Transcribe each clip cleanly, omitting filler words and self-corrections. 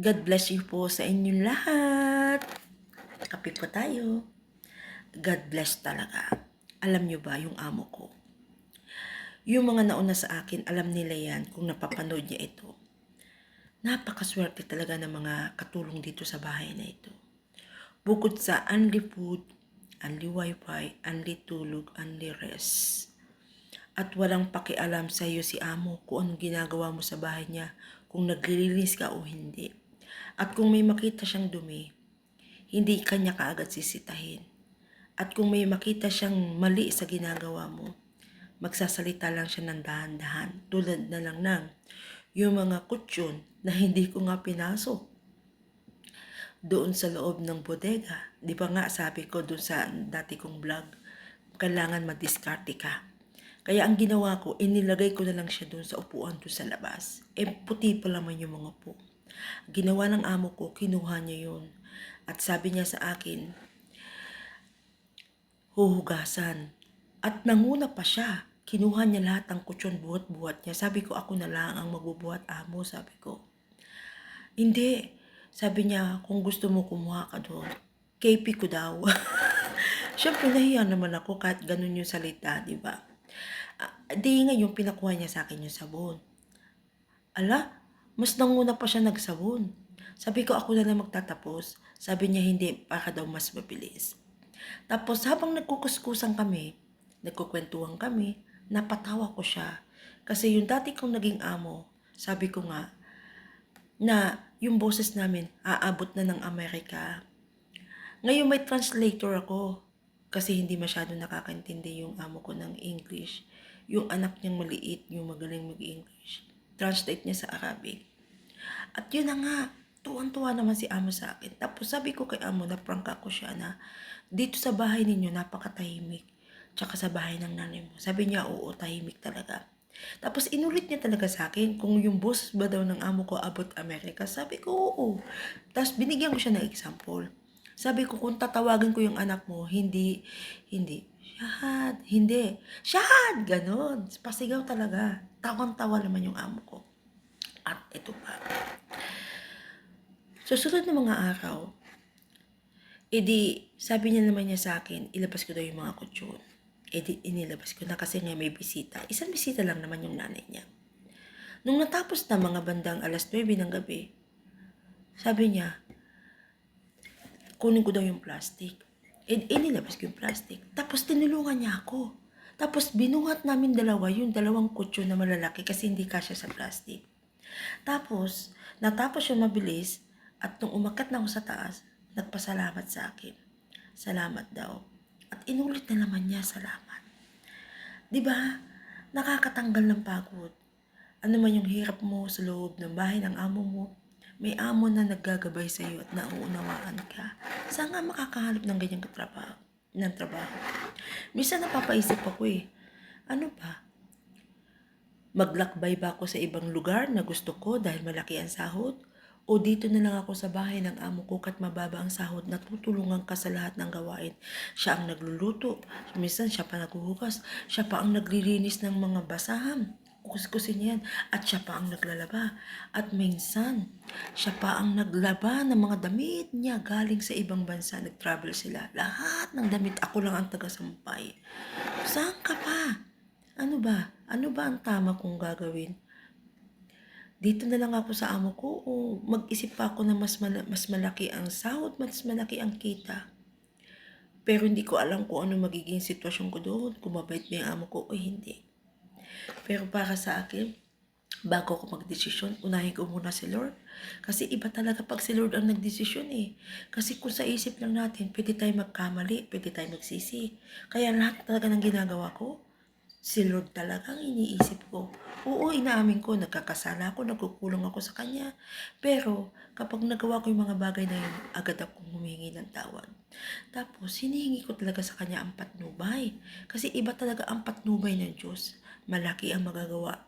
God bless you po sa inyong lahat. Kape po tayo. God bless talaga. Alam nyo ba yung amo ko? Yung mga nauna sa akin, alam nila yan kung napapanood niya ito. Napakaswerte talaga ng mga katulong dito sa bahay na ito. Bukod sa only food, only wifi, only tulog, only rest. At walang pakialam sa iyo si amo kung anong ginagawa mo sa bahay niya, kung naglilinis ka o hindi. At kung may makita siyang dumi, hindi kanya kaagad sisitahin. At kung may makita siyang mali sa ginagawa mo, magsasalita lang siya ng dahan-dahan. Tulad na lang ng yung mga kutsyon na hindi ko nga pinasok doon sa loob ng bodega. Di ba nga sabi ko doon sa dati kong vlog, kailangan madiskarte ka. Kaya ang ginawa ko, inilagay ko na lang siya doon sa upuan doon sa labas. Puti pa naman yung mga po. Ginawa ng amo ko, kinuha niya yun. At sabi niya sa akin, huhugasan. At nanguna pa siya. Kinuha niya lahat ng kutsyon, buhat-buhat niya. Sabi ko, ako na lang ang magbubuhat, amo. Sabi ko, hindi. Sabi niya, kung gusto mo kumuha ka doon, KP ko daw. Siyempre, nahiya naman ako kahit ganun yung salita, di ba? Di ngayon, pinakuha niya sa akin yung sabon. Ala, mas nanguna pa siya nagsabon. Sabi ko, ako na lang magtatapos. Sabi niya, hindi, para daw mas mabilis. Tapos, habang nagkukuskusan kami, nagkukwentuhan kami, napatawa ko siya. Kasi yung dati kong naging amo, sabi ko nga, na yung boses namin, aabot na ng Amerika. Ngayon may translator ako. Kasi hindi masyado nakakaintindi yung amo ko ng English. Yung anak niyang maliit, yung magaling mag-English. Translate niya sa Arabic. At yun na nga, tuwan-tuwa naman si amo sa akin. Tapos sabi ko kay amo, na-prank ako siya na, dito sa bahay ninyo, napakatahimik. Tsaka sa bahay ng nanay mo. Sabi niya, oo, tahimik talaga. Tapos inulit niya talaga sa akin kung yung boss ba daw ng amo ko abot Amerika. Sabi ko, oo. Tapos binigyan ko siya ng example. Sabi ko, kung tatawagan ko yung anak mo, hindi, Shahad, hindi, Shahad, ganon. Pasigaw talaga. Tawang-tawa naman yung amo ko. At ito pa. Susunod ng mga araw, sabi niya naman niya sa akin, ilabas ko daw yung mga kutsyon. Inilabas ko na kasi nga may bisita. Isang bisita lang naman yung nanay niya. Nung natapos na mga bandang alas 9 ng gabi, sabi niya, kunin ko daw yung plastic. Inilabas ko yung plastic. Tapos tinulungan niya ako. Tapos binuhat namin dalawa yung dalawang kutsyon na malalaki kasi hindi kasya sa plastic. Tapos, natapos yung mabilis at nung umakyat na ako sa taas, nagpasalamat sa akin. Salamat daw. At inulit na naman niya, salamat. Diba? Nakakatanggal ng pagod. Ano man yung hirap mo sa loob ng bahay ng amo mo, may amo na naggagabay sa iyo at nauunawaan ka. Saan nga makakahanap ng ganyang trabaho? Minsan napapaisip ako ano ba? Maglakbay ba ako sa ibang lugar na gusto ko dahil malaki ang sahod? O dito na lang ako sa bahay ng amo ko kat mababa ang sahod, natutulungan ka sa lahat ng gawain. Siya ang nagluluto, minsan siya pa naghuhugas, siya pa ang naglilinis ng mga basahan. Kuskusin yan. At siya pa ang naglalaba. At minsan, siya pa ang naglaba ng mga damit niya galing sa ibang bansa. Nag-travel sila. Lahat ng damit, ako lang ang taga-sampay. Saan ka pa? Ano ba? Ano ba ang tama kong gagawin? Dito na lang ako sa amo ko o mag-isip pa ako na mas malaki ang sahod, mas malaki ang kita. Pero hindi ko alam kung ano magiging sitwasyon ko doon, kung mabait ba yung amo ko o hindi. Pero para sa akin, bago ako magdesisyon, unahin ko muna si Lord. Kasi iba talaga pag si Lord ang nagdesisyon Kasi kung sa isip lang natin, pwede tayo magkamali, pwede tayo magsisi. Kaya lahat talaga ng ginagawa ko, si Lord talagang iniisip ko. Oo, inaamin ko, nagkakasala ako, nagkukulang ako sa Kanya. Pero, kapag nagawa ko yung mga bagay na yun, agad akong humingi ng tawad. Tapos, hinihingi ko talaga sa Kanya ang patnubay. Kasi iba talaga ang patnubay ng Diyos. Malaki ang magagawa.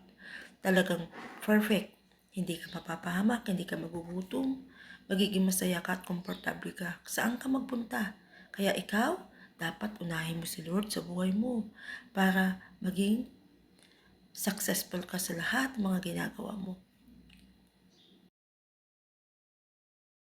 Talagang perfect. Hindi ka mapapahamak, hindi ka magugutom. Magiging masaya ka at komportable ka. Saan ka magpunta? Kaya ikaw, dapat unahin mo si Lord sa buhay mo para maging successful ka sa lahat ng mga ginagawa mo.